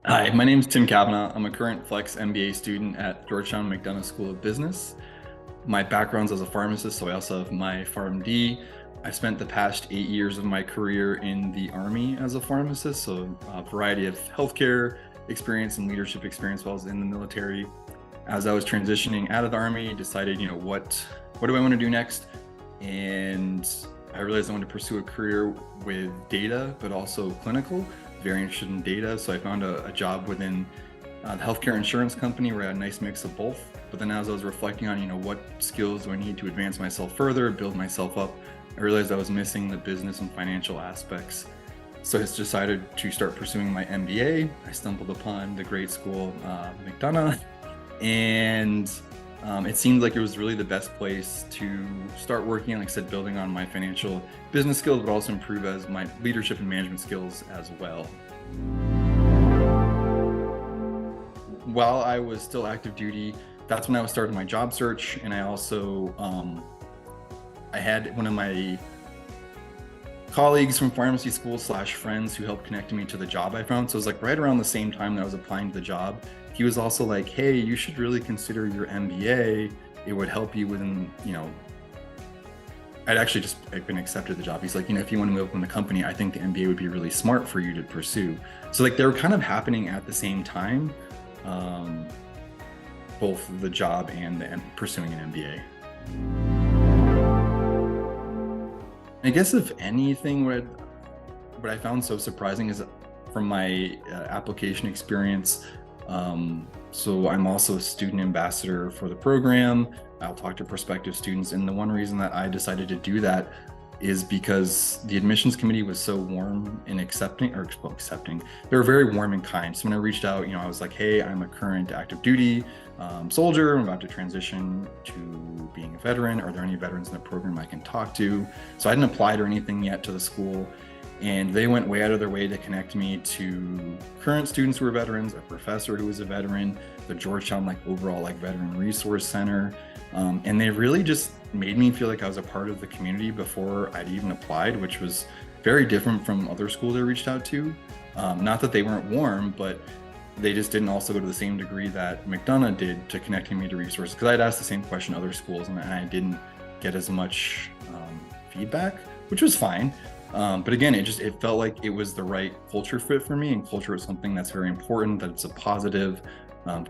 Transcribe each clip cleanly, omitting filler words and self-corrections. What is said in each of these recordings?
Hi, my name is Tim Cavanagh. I'm a current Flex MBA student at Georgetown McDonough School of Business. My background's as a pharmacist, so I also have my PharmD. I spent the past 8 years of my career in the Army as a pharmacist, so a variety of healthcare experience and leadership experience while I was in the military. As I was transitioning out of the Army, decided, what do I want to do next? And I realized I wanted to pursue a career with data, but also clinical. Very interested in data, so I found a job within the healthcare insurance company where I had a nice mix of both. But then as I was reflecting on, what skills do I need to advance myself further, build myself up, I realized I was missing the business and financial aspects. So I just decided to start pursuing my MBA. I stumbled upon the great school, McDonough, and it seemed like it was really the best place to start working, like I said, building on my financial business skills, but also improve as my leadership and management skills as well. While I was still active duty, that's when I was starting my job search. And I also, I had one of my colleagues from pharmacy school / friends who helped connect me to the job I found. So it was like right around the same time that I was applying to the job. He was also like, hey, you should really consider your MBA. It would help you within, I'd actually just been accepted the job. He's like, if you want to move up in the company, I think the MBA would be really smart for you to pursue. So like they were kind of happening at the same time, both the job and pursuing an MBA. I guess if anything, what I found so surprising is from my application experience. So I'm also a student ambassador for the program. I'll talk to prospective students. And the one reason that I decided to do that is because the admissions committee was so warm in accepting. They were very warm and kind. So when I reached out, I was like, hey, I'm a current active duty soldier. I'm about to transition to being a veteran. Are there any veterans in the program I can talk to? So I hadn't applied or anything yet to the school. And they went way out of their way to connect me to current students who were veterans, a professor who was a veteran, the Georgetown overall Veteran Resource Center. And they really just made me feel like I was a part of the community before I'd even applied, which was very different from other schools I reached out to. Not that they weren't warm, but they just didn't also go to the same degree that McDonough did to connecting me to resources. Because I'd asked the same question to other schools and I didn't get as much feedback, which was fine. But again, it felt like it was the right culture fit for me, and culture is something that's very important, that it's a positive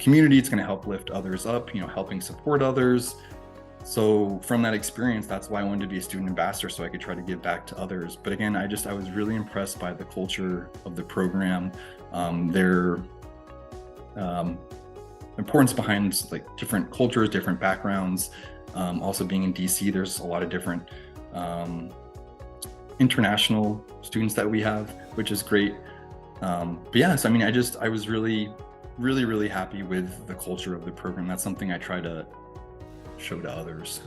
community. It's going to help lift others up, helping support others. So from that experience, that's why I wanted to be a student ambassador, so I could try to give back to others. But again, I was really impressed by the culture of the program, their importance behind different cultures, different backgrounds. Also being in DC, there's a lot of different international students that we have, which is great. But yes, I was really happy with the culture of the program. That's something I try to show to others.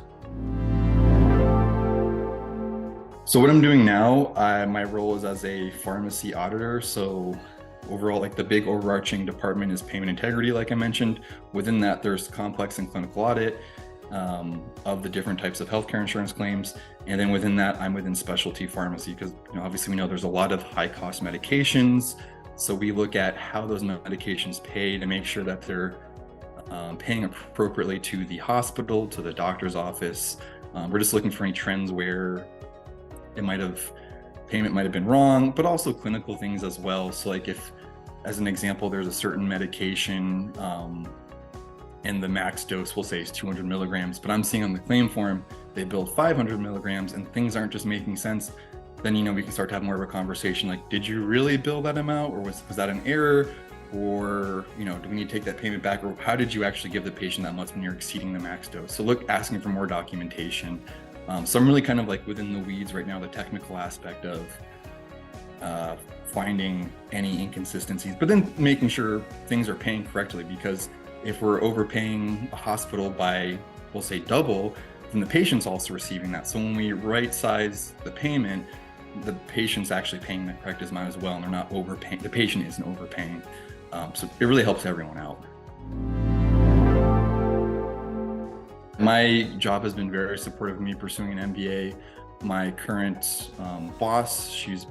So what I'm doing now, my role is as a pharmacy auditor. So overall, the big overarching department is payment integrity, like I mentioned. Within that, there's complex and clinical audit of the different types of healthcare insurance claims. And then within that, I'm within specialty pharmacy because obviously we know there's a lot of high cost medications. So we look at how those medications pay to make sure that they're paying appropriately to the hospital, to the doctor's office. We're just looking for any trends where payment might have been wrong, but also clinical things as well. So if, as an example, there's a certain medication and the max dose, we'll say, is 200 milligrams, but I'm seeing on the claim form, they billed 500 milligrams and things aren't just making sense, then, we can start to have more of a conversation. Did you really bill that amount, or was that an error? Or, do we need to take that payment back? Or how did you actually give the patient that much when you're exceeding the max dose? So asking for more documentation. So I'm really kind of within the weeds right now, the technical aspect of finding any inconsistencies, but then making sure things are paying correctly, because if we're overpaying a hospital by, we'll say, double, then the patient's also receiving that. So when we right size the payment, the patient's actually paying the correct amount as well, and they're not overpaying. The patient isn't overpaying. So it really helps everyone out. My job has been very supportive of me pursuing an MBA. my current boss, she's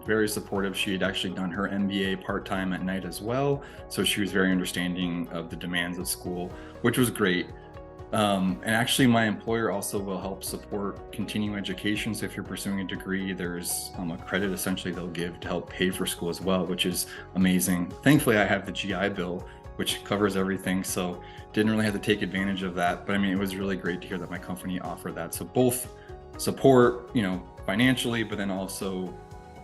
very supportive. She had actually done her MBA part-time at night as well, so she was very understanding of the demands of school, which was great. And actually my employer also will help support continuing education. So if you're pursuing a degree, there's a credit essentially they'll give to help pay for school as well, which is amazing. Thankfully, I have the GI Bill, which covers everything, so didn't really have to take advantage of that. But I mean, it was really great to hear that my company offered that. So both support, financially, but then also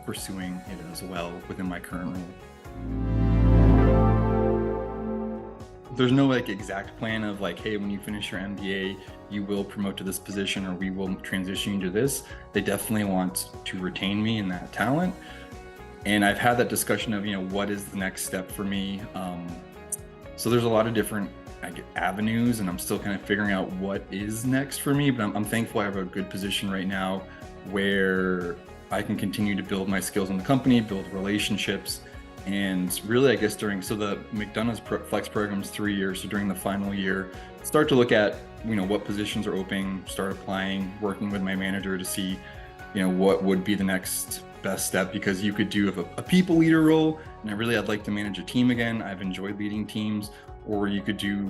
pursuing it as well within my current role. There's no exact plan of hey, when you finish your MBA, you will promote to this position or we will transition you to this. They definitely want to retain me in that talent. And I've had that discussion of, what is the next step for me? So there's a lot of different avenues, and I'm still kind of figuring out what is next for me, but I'm thankful I have a good position right now where I can continue to build my skills in the company, build relationships. And really, I guess so the McDonough's Flex program is 3 years. So during the final year, start to look at, what positions are open, start applying, working with my manager to see, what would be the next best step, because you could do a people leader role. And I'd like to manage a team again. I've enjoyed leading teams. Or you could do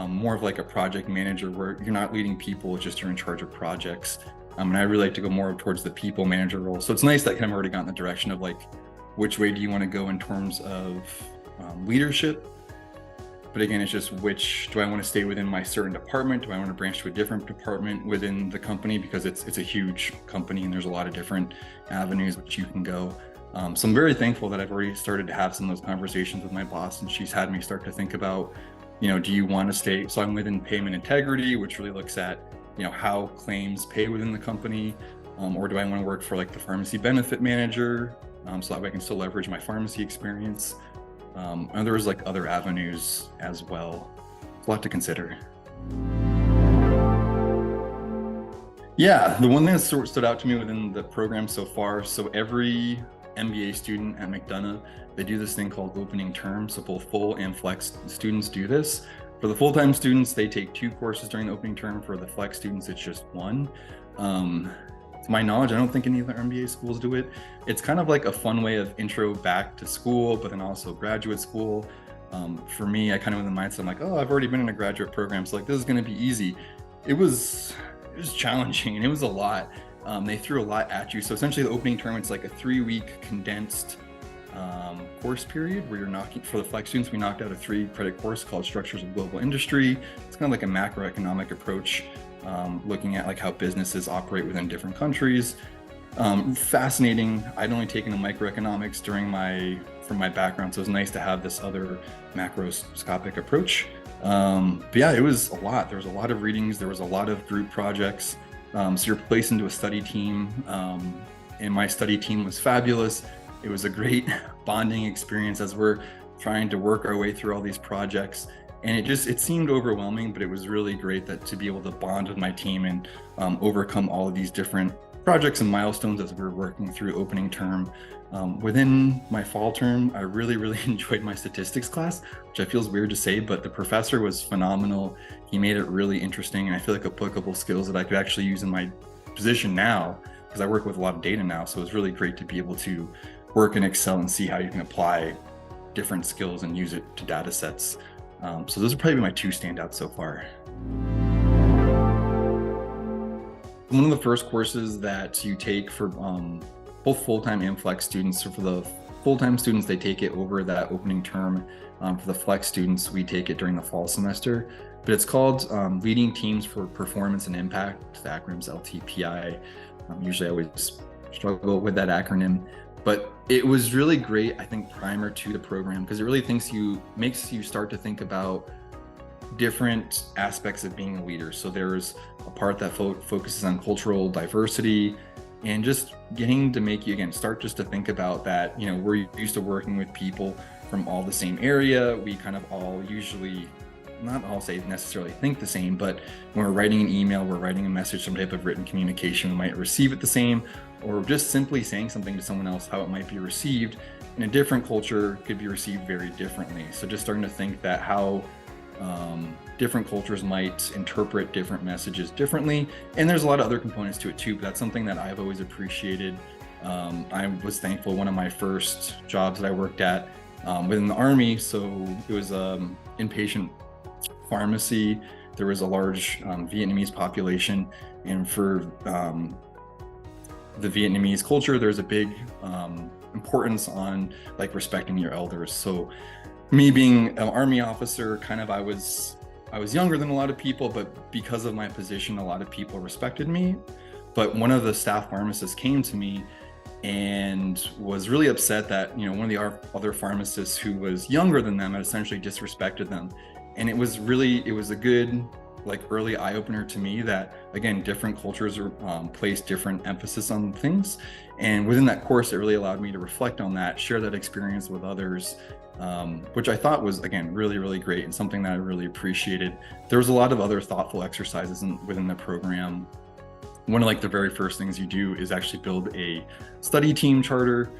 more of a project manager where you're not leading people, it's just you're in charge of projects. And I really like to go more towards the people manager role. So it's nice that kind of already got in the direction of which way do you want to go in terms of leadership? But again, it's just do I want to stay within my certain department? Do I want to branch to a different department within the company? Because it's a huge company and there's a lot of different avenues which you can go. So I'm very thankful that I've already started to have some of those conversations with my boss, and she's had me start to think about, do you want to stay? So I'm within payment integrity, which really looks at, how claims pay within the company, or do I want to work for the pharmacy benefit manager? So that way I can still leverage my pharmacy experience. And there was other avenues as well. It's a lot to consider. Yeah, the one thing that stood out to me within the program so far, so every MBA student at McDonough, they do this thing called opening term. So both full and flex students do this. For the full-time students, they take 2 courses during the opening term. For the flex students, it's just 1. To my knowledge, I don't think any other MBA schools do it. It's kind of a fun way of intro back to school, but then also graduate school. For me, I kind of in the mindset, I'm oh, I've already been in a graduate program, so this is going to be easy. It was challenging, and it was a lot. They threw a lot at you. So essentially the opening term, it's a 3-week condensed course period where you're knocking, for the flex students, we knocked out a 3-credit course called Structures of Global Industry. It's kind of a macroeconomic approach, looking at how businesses operate within different countries. Fascinating. I'd only taken a microeconomics from my background, so it was nice to have this other macroscopic approach. But yeah, it was a lot. There was a lot of readings. There was a lot of group projects. So you're placed into a study team, and my study team was fabulous. It was a great bonding experience as we're trying to work our way through all these projects. And it seemed overwhelming, but it was really great to be able to bond with my team and overcome all of these different projects and milestones as we were working through opening term. Within my fall term, I really, really enjoyed my statistics class, which I feel is weird to say, but the professor was phenomenal. He made it really interesting, and I feel applicable skills that I could actually use in my position now, because I work with a lot of data now. So it was really great to be able to work in Excel and see how you can apply different skills and use it to data sets. So those are probably my 2 standouts so far. One of the first courses that you take for both full-time and flex students. So for the full-time students, they take it over that opening term. For the flex students, we take it during the fall semester. But it's called Leading Teams for Performance and Impact. The acronym's LTPI. Usually I always struggle with that acronym. But it was really great, I think, primer to the program, because it really makes you start to think about different aspects of being a leader. So there's a part that focuses on cultural diversity, and just getting to make you, again, start just to think about that. We're used to working with people from all the same area. We kind of all usually, not all say necessarily think the same, but when we're writing an email, we're writing a message, some type of written communication, we might receive it the same, or just simply saying something to someone else, how it might be received in a different culture could be received very differently. So just starting to think that how Different cultures might interpret different messages differently, and there's a lot of other components to it too, but that's something that I've always appreciated. I was thankful one of my first jobs that I worked at within the Army, so it was inpatient pharmacy. There was a large Vietnamese population, and for the Vietnamese culture, there's a big importance on like respecting your elders. So me being an Army officer, kind of I was younger than a lot of people, but because of my position, a lot of people respected me. But one of the staff pharmacists came to me and was really upset that, you know, one of the other pharmacists who was younger than them had essentially disrespected them. And it was a good like early eye-opener to me that, again, different cultures place different emphasis on things. And within that course, it really allowed me to reflect on that, share that experience with others, which I thought was, again, really, really great and something that I really appreciated. There was a lot of other thoughtful exercises within the program. One of like the very first things you do is actually build a study team charter.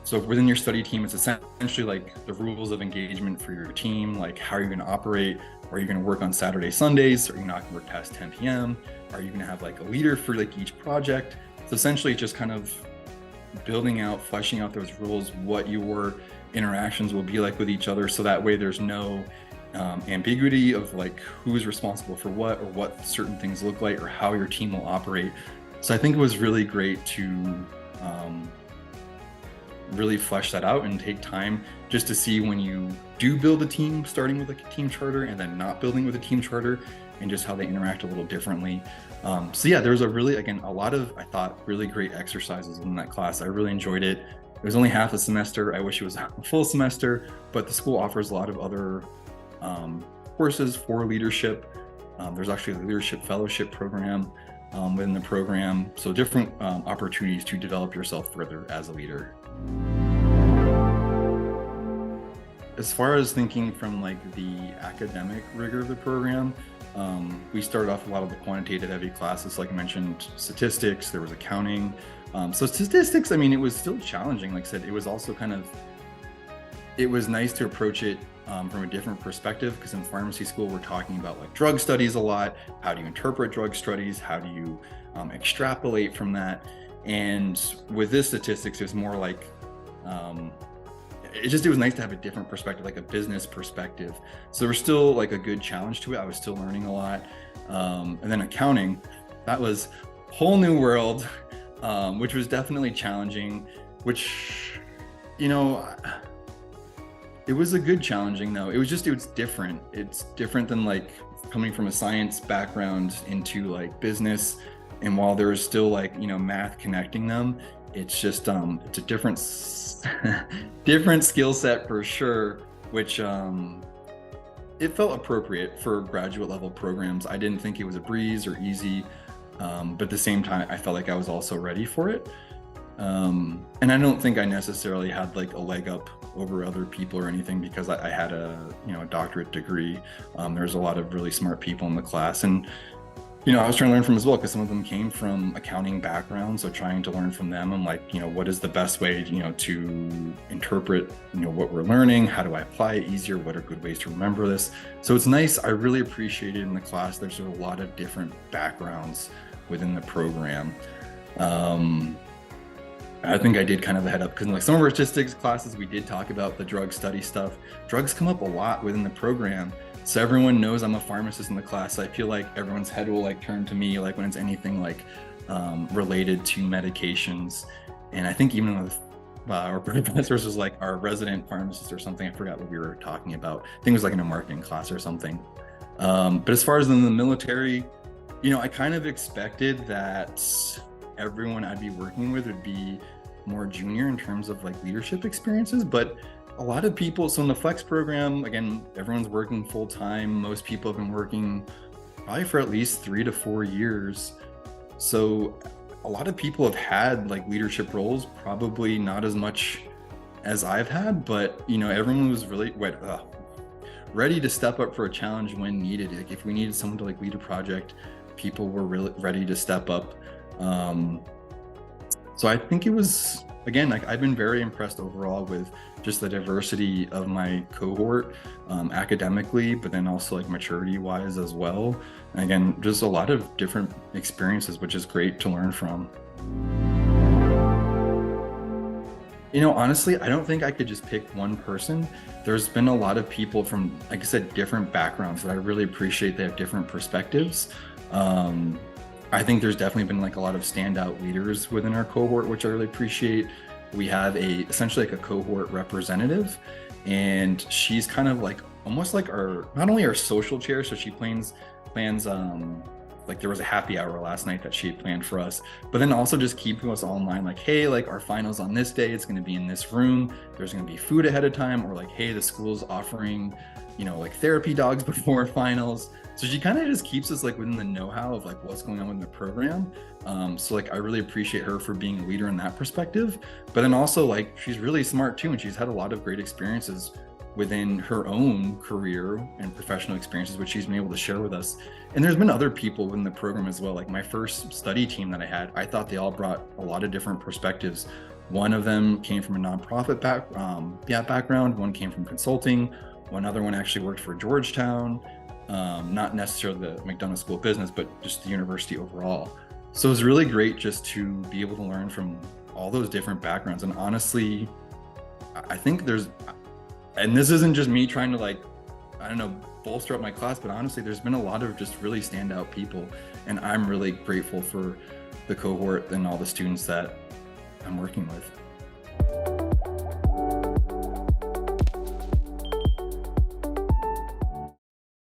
So within your study team, it's essentially like the rules of engagement for your team, like how are you going to operate? Are you going to work on Saturday, Sundays? Are you not going to work past 10 p.m.? Are you going to have like a leader for like each project? So essentially just kind of building out, fleshing out those rules, what your interactions will be like with each other. So that way there's no ambiguity of like who's responsible for what or what certain things look like or how your team will operate. So I think it was really great to really flesh that out and take time just to see when you do build a team, starting with like a team charter and then not building with a team charter, and just how they interact a little differently. So yeah, there's a lot of, I thought, really great exercises in that class. I really enjoyed it. It was only half a semester. I wish it was a full semester, but the school offers a lot of other courses for leadership. There's actually a leadership fellowship program within the program. So different opportunities to develop yourself further as a leader. As far as thinking from like the academic rigor of the program, we started off a lot of the quantitative heavy classes, like I mentioned, statistics, there was accounting. So statistics, I mean, it was still challenging. Like I said, it was also it was nice to approach it from a different perspective, because in pharmacy school, we're talking about like drug studies a lot. How do you interpret drug studies? How do you extrapolate from that? And with this statistics, it was more like, it was nice to have a different perspective, like a business perspective. So there was still like a good challenge to it. I was still learning a lot. And then accounting, that was a whole new world, which was definitely challenging, which, you know, it was a good challenging though. It was different. It's different than like coming from a science background into like business. And while there is still like, you know, math connecting them, it's just, it's a different skill set for sure, which it felt appropriate for graduate level programs. I didn't think it was a breeze or easy, but at the same time, I felt like I was also ready for it. And I don't think I necessarily had like a leg up over other people or anything, because I had a doctorate degree. There's a lot of really smart people in the class, and you know, I was trying to learn from as well, because some of them came from accounting backgrounds. So trying to learn from them, I'm like, you know, what is the best way, you know, to interpret, you know, what we're learning? How do I apply it easier? What are good ways to remember this? So it's nice. I really appreciated in the class, there's a lot of different backgrounds within the program. I think I did kind of a head up, because in like some of our statistics classes, we did talk about the drug study stuff. Drugs come up a lot within the program. So everyone knows I'm a pharmacist in the class. So I feel like everyone's head will like turn to me like when it's anything like related to medications. And I think even with our professors was like our resident pharmacist or something. I forgot what we were talking about. I think it was like in a marketing class or something. But as far as in the military, you know, I kind of expected that everyone I'd be working with would be more junior in terms of like leadership experiences, but a lot of people, so in the flex program, again, everyone's working full time. Most people have been working probably for at least 3 to 4 years. So a lot of people have had like leadership roles, probably not as much as I've had, but you know, everyone was really ready to step up for a challenge when needed. Like if we needed someone to like lead a project, people were really ready to step up. So I think it was again, like I've been very impressed overall with just the diversity of my cohort, academically, but then also like maturity wise as well. And again, just a lot of different experiences, which is great to learn from. Honestly, I don't think I could just pick one person. There's been a lot of people from, like I said, different backgrounds that I really appreciate. They have different perspectives. I think there's definitely been like a lot of standout leaders within our cohort, which I really appreciate. We have essentially like a cohort representative, and she's kind of like almost like not only our social chair, so she plans like there was a happy hour last night that she had planned for us, but then also just keeping us all in line, like, hey, like our finals on this day, it's going to be in this room, there's going to be food ahead of time, or like, hey, the school's offering like therapy dogs before finals. So she kind of just keeps us like within the know-how of like what's going on in the program. So like I really appreciate her for being a leader in that perspective, but then also like she's really smart too, and she's had a lot of great experiences within her own career and professional experiences, which she's been able to share with us. And there's been other people within the program as well. Like my first study team that I had, I thought they all brought a lot of different perspectives. One of them came from a nonprofit background, one came from consulting, one other one actually worked for Georgetown, not necessarily the McDonough School of Business, but just the university overall. So it was really great just to be able to learn from all those different backgrounds. And honestly, I think and this isn't just me trying to like, I don't know, bolster up my class, but honestly, there's been a lot of just really standout people. And I'm really grateful for the cohort and all the students that I'm working with.